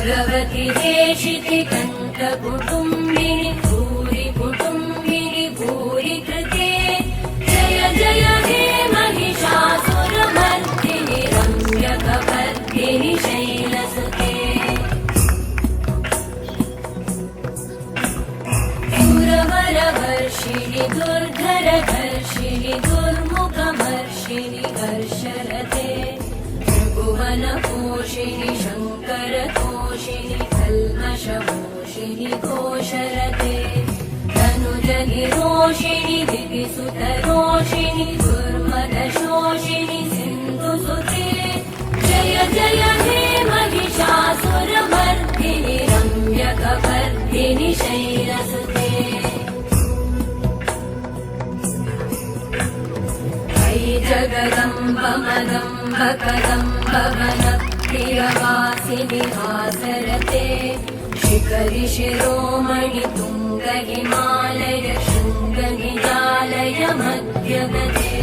भगवति देशिति कण्ठकुटुम्बिनि भूरि कुटुम्बिनि भूरि कृते जय जय हे महिषासुरमर्दिनि रम्यकपर्दिनि शैलसुते सुरवरवर्षिणि दुर्धरधर्षिणि दुर्मुखमर्षिणि हर्षरते भुवनपोषिणि शङ्करतोषिणि कल्मषमोषिणि घोषरते धनुजनिरोषिणि दिविसुतरोषिणि दुर्मदशोषिणि सिन्धुसुते जय जय हे महिषासुरमर्दिनि रम्यकपर्दिनि शैलसुते जगदम्ब मदम्ब कदम्ब वनप्रियवासिनि हासरते शिखरि शिरोमणि तुङ्ग हिमालय शृङ्गनिजालय मध्यगते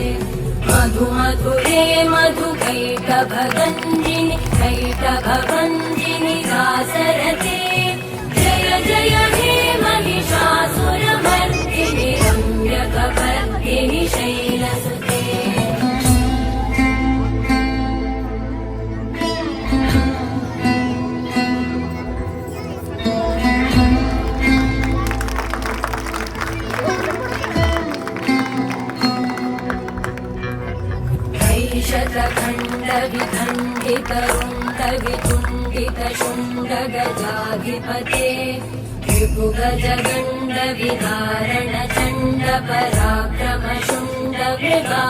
मधु मधुरे मधुकैटभगञ्जिनि कैटभगञ्जिनि दासरते जय जय हे महिषासुरमर्दिनि रम्यकपर्दिनि शैलसुते शतखण्डविखण्डितरुण्डविचुण्डितशुण्डगजाधिपते त्रिभुगजगण्डविदारण चण्ड पराक्रम शुण्डमृगा